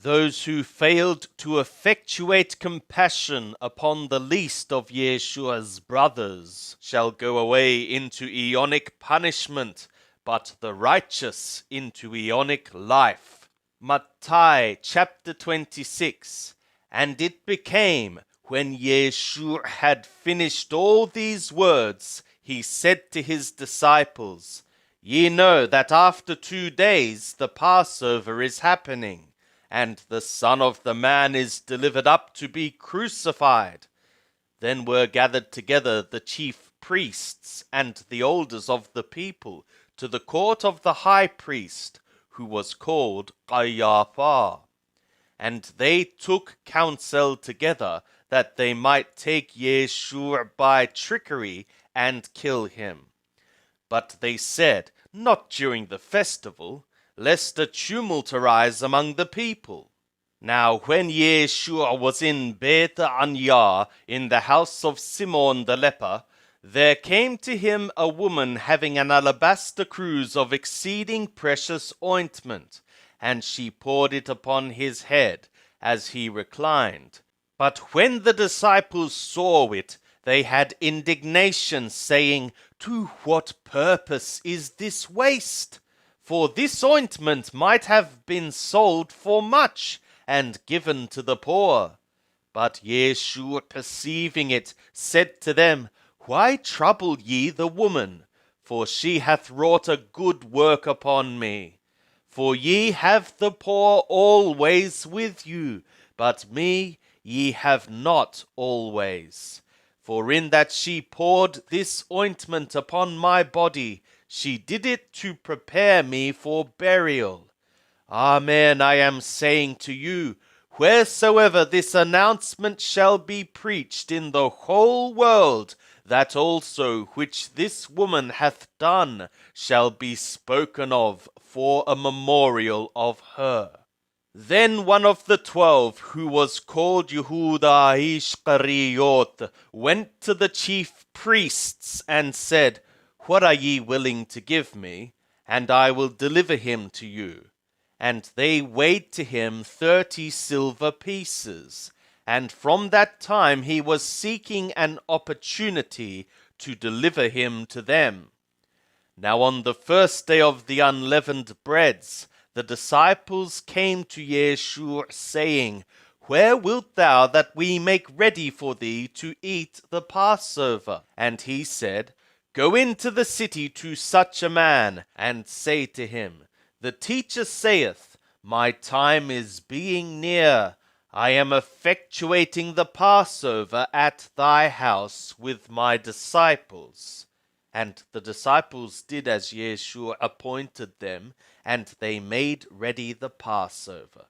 Those who failed to effectuate compassion upon the least of Yeshua's brothers shall go away into aeonic punishment, but the righteous into aeonic life. Mattai chapter 26. And it became, when Yeshua had finished all these words, he said to his disciples, Ye know that after 2 days the Passover is happening, and the Son of the Man is delivered up to be crucified. Then were gathered together the chief priests and the elders of the people to the court of the high priest, who was called Caiaphas. And they took counsel together that they might take Yeshua by trickery and kill him. But they said, Not during the festival, lest a tumult arise among the people. Now when Yeshua was in Beth Anya, in the house of Simon the leper, there came to him a woman having an alabaster cruse of exceeding precious ointment, and she poured it upon his head as he reclined. But when the disciples saw it, they had indignation, saying, To what purpose is this waste? For this ointment might have been sold for much, and given to the poor. But Yeshua, perceiving it, said to them, Why trouble ye the woman? For she hath wrought a good work upon me. For ye have the poor always with you, but me ye have not always. For in that she poured this ointment upon my body, she did it to prepare me for burial. Amen, I am saying to you, wheresoever this announcement shall be preached in the whole world, that also which this woman hath done shall be spoken of for a memorial of her. Then one of the 12, who was called Yehuda Ishkariot, went to the chief priests and said, What are ye willing to give me? And I will deliver him to you. And they weighed to him 30 silver pieces. And from that time he was seeking an opportunity to deliver him to them. Now on the first day of the unleavened breads, the disciples came to Yeshua, saying, Where wilt thou that we make ready for thee to eat the Passover? And he said, Go into the city to such a man, and say to him, The teacher saith, My time is being near. I am effectuating the Passover at thy house with my disciples. And the disciples did as Yeshua appointed them, and they made ready the Passover.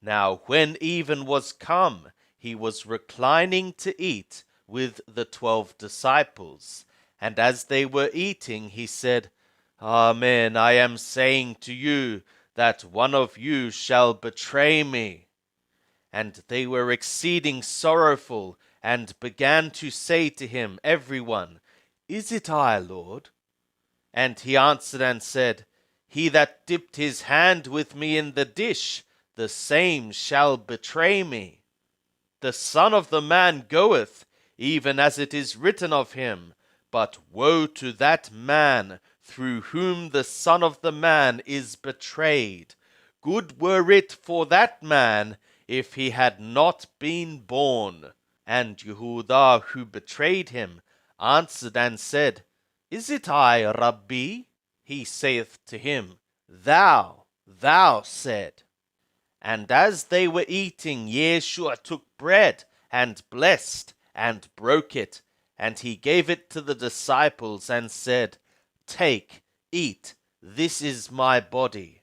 Now when even was come, he was reclining to eat with the 12 disciples. And as they were eating, he said, Amen, I am saying to you, that one of you shall betray me. And they were exceeding sorrowful, and began to say to him, everyone, Is it I, Lord? And he answered and said, He that dipped his hand with me in the dish, the same shall betray me. The Son of the Man goeth, even as it is written of him, but woe to that man through whom the Son of the Man is betrayed. Good were it for that man if he had not been born. And Yehuda, who betrayed him, answered and said, Is it I, Rabbi? He saith to him, Thou said. And as they were eating, Yeshua took bread, and blessed, and broke it, and he gave it to the disciples, and said, Take, eat, this is my body.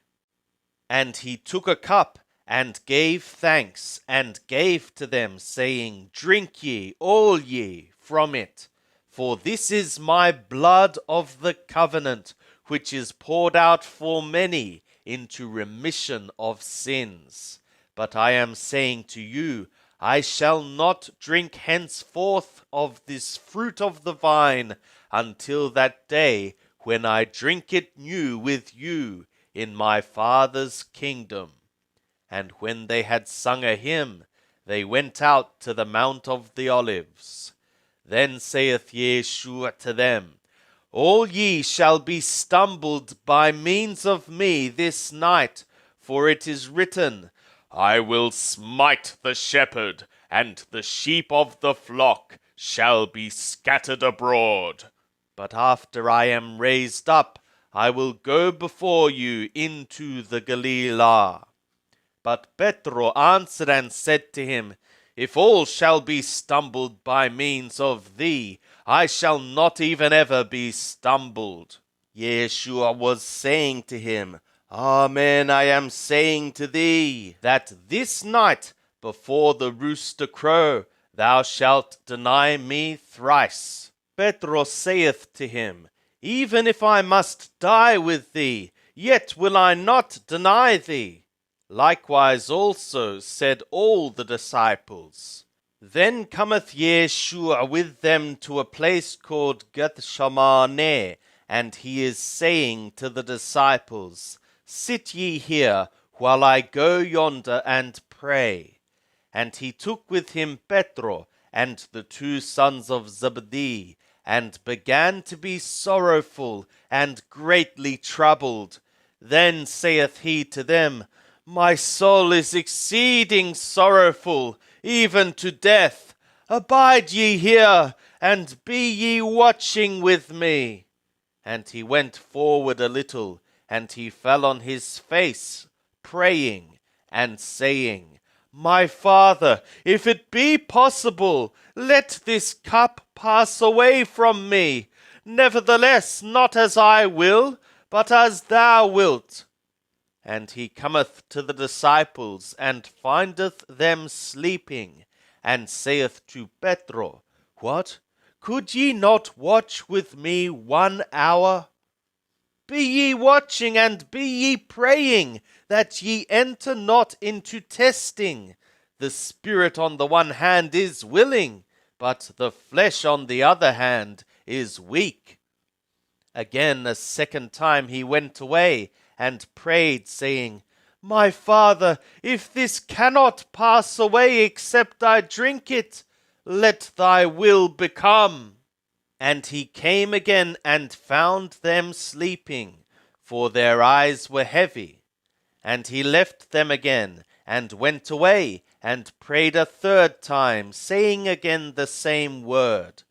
And he took a cup, and gave thanks, and gave to them, saying, Drink ye, all ye, from it. For this is my blood of the covenant, which is poured out for many into remission of sins. But I am saying to you, I shall not drink henceforth of this fruit of the vine until that day when I drink it new with you in my Father's kingdom. And when they had sung a hymn, they went out to the Mount of the Olives. Then saith Yeshua to them, All ye shall be stumbled by means of me this night, for it is written, I will smite the shepherd, and the sheep of the flock shall be scattered abroad. But after I am raised up, I will go before you into the Galilee. But Petro answered and said to him, If all shall be stumbled by means of thee, I shall not even ever be stumbled. Yeshua was saying to him, Amen, I am saying to thee, that this night, before the rooster crow, thou shalt deny me thrice. Petro saith to him, Even if I must die with thee, yet will I not deny thee. Likewise also said all the disciples. Then cometh Yeshua with them to a place called Gethsemane, and he is saying to the disciples, Sit ye here, while I go yonder and pray. And he took with him Petro and the 2 sons of Zebedee, and began to be sorrowful and greatly troubled. Then saith he to them, My soul is exceeding sorrowful, even to death. Abide ye here, and be ye watching with me. And he went forward a little, and he fell on his face, praying, and saying, My Father, if it be possible, let this cup pass away from me. Nevertheless, not as I will, but as thou wilt. And he cometh to the disciples, and findeth them sleeping, and saith to Petro, What? Could ye not watch with me 1 hour? Be ye watching, and be ye praying, that ye enter not into testing. The spirit on the one hand is willing, but the flesh on the other hand is weak. Again, a second time he went away, and prayed, saying, My Father, if this cannot pass away except I drink it, let thy will become. And he came again and found them sleeping, for their eyes were heavy. And he left them again, and went away, and prayed a third time, saying again the same word.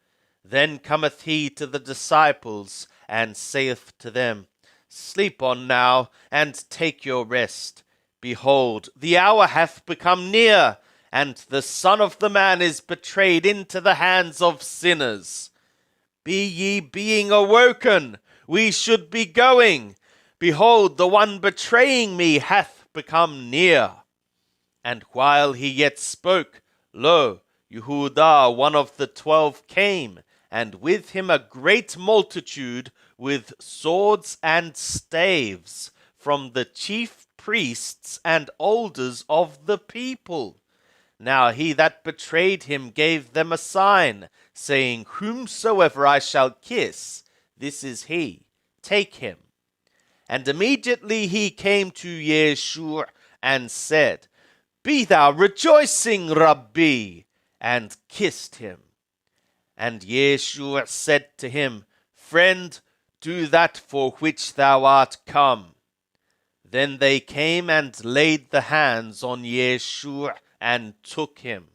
Then cometh he to the disciples, and saith to them, Sleep on now, and take your rest. Behold, the hour hath become near, and the Son of the Man is betrayed into the hands of sinners. Be ye being awoken, we should be going. Behold, the one betraying me hath become near. And while he yet spoke, lo, Yehuda, one of the 12, came, and with him a great multitude with swords and staves from the chief priests and elders of the people. Now he that betrayed him gave them a sign, saying, Whomsoever I shall kiss, this is he. Take him. And immediately he came to Yeshua and said, Be thou rejoicing, Rabbi, and kissed him. And Yeshua said to him, Friend, do that for which thou art come. Then they came and laid the hands on Yeshua and took him.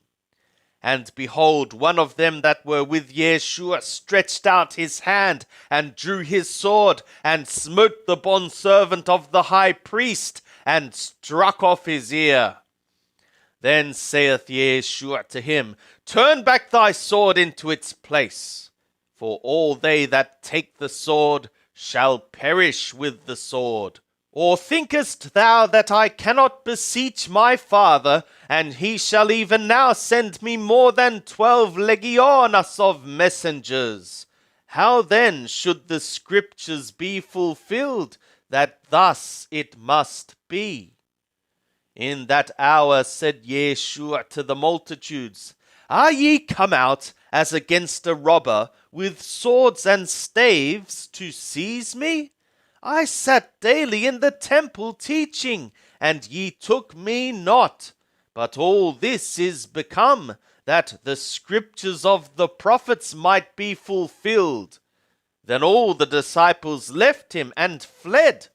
And behold, one of them that were with Yeshua stretched out his hand and drew his sword and smote the bondservant of the high priest and struck off his ear. Then saith Yeshua to him, Turn back thy sword into its place, for all they that take the sword shall perish with the sword. Or thinkest thou that I cannot beseech my Father, and he shall even now send me more than 12 legiones of messengers? How then should the scriptures be fulfilled, that thus it must be? In that hour said Yeshua to the multitudes, Are ye come out as against a robber with swords and staves to seize me? I sat daily in the temple teaching, and ye took me not. But all this is become, that the scriptures of the prophets might be fulfilled. Then all the disciples left him and fled.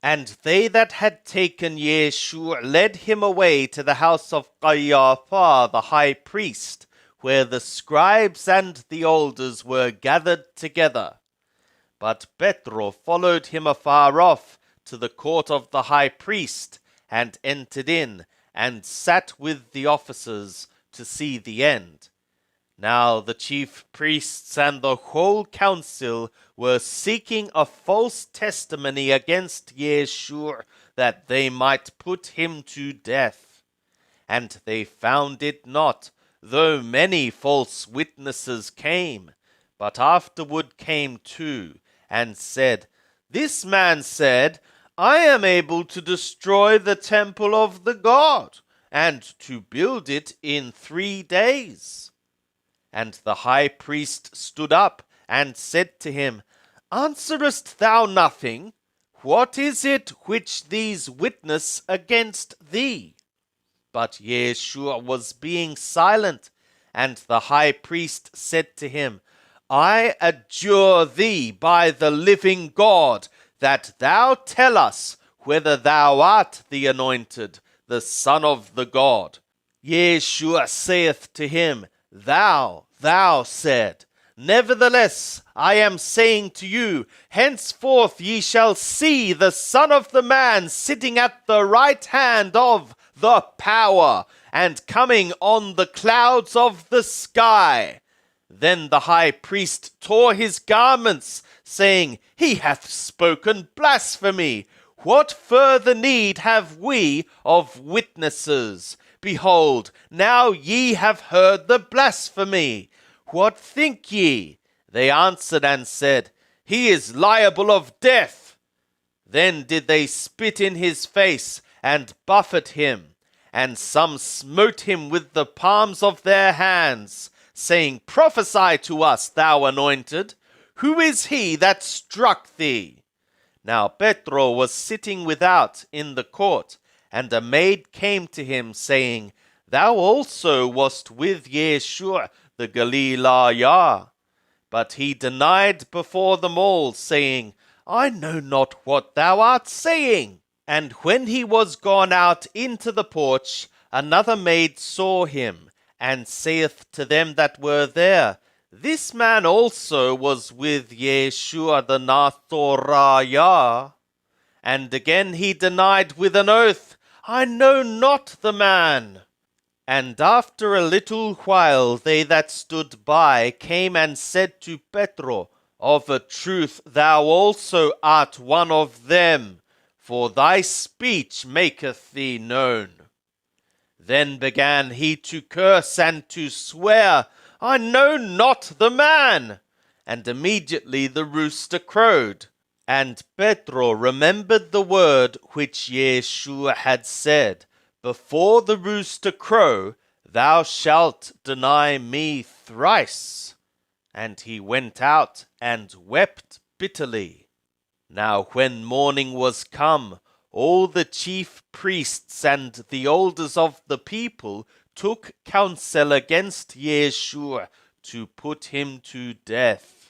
And they that had taken Yeshua led him away to the house of Caiaphas the high priest, where the scribes and the elders were gathered together. But Petro followed him afar off to the court of the high priest, and entered in, and sat with the officers to see the end. Now the chief priests and the whole council were seeking a false testimony against Yeshua, that they might put him to death. And they found it not, though many false witnesses came. But afterward came two, and said, This man said, I am able to destroy the temple of the God, and to build it in 3 days. And the high priest stood up, and said to him, Answerest thou nothing? What is it which these witness against thee? But Yeshua was being silent, and the high priest said to him, I adjure thee by the living God, that thou tell us whether thou art the anointed, the Son of the God. Yeshua saith to him, Thou said. Nevertheless, I am saying to you, henceforth ye shall see the Son of the Man sitting at the right hand of the power, and coming on the clouds of the sky. Then the high priest tore his garments, saying, He hath spoken blasphemy. What further need have we of witnesses? Behold, now ye have heard the blasphemy. What think ye? They answered and said, He is liable of death. Then did they spit in his face, and buffet him. And some smote him with the palms of their hands, saying, Prophesy to us, thou anointed. Who is he that struck thee? Now Petro was sitting without in the court, and a maid came to him, saying, Thou also wast with Yeshua the Galilean. But he denied before them all, saying, I know not what thou art saying. And when he was gone out into the porch, another maid saw him, and saith to them that were there, This man also was with Yeshua the Nazarayan. And again he denied with an oath, I know not the man. And after a little while they that stood by came and said to Petro, Of a truth thou also art one of them, for thy speech maketh thee known. Then began he to curse and to swear, I know not the man. And immediately the rooster crowed. And Petro remembered the word which Yeshua had said, Before the rooster crow, thou shalt deny me thrice. And he went out and wept bitterly. Now when morning was come, all the chief priests and the elders of the people took counsel against Yeshua to put him to death.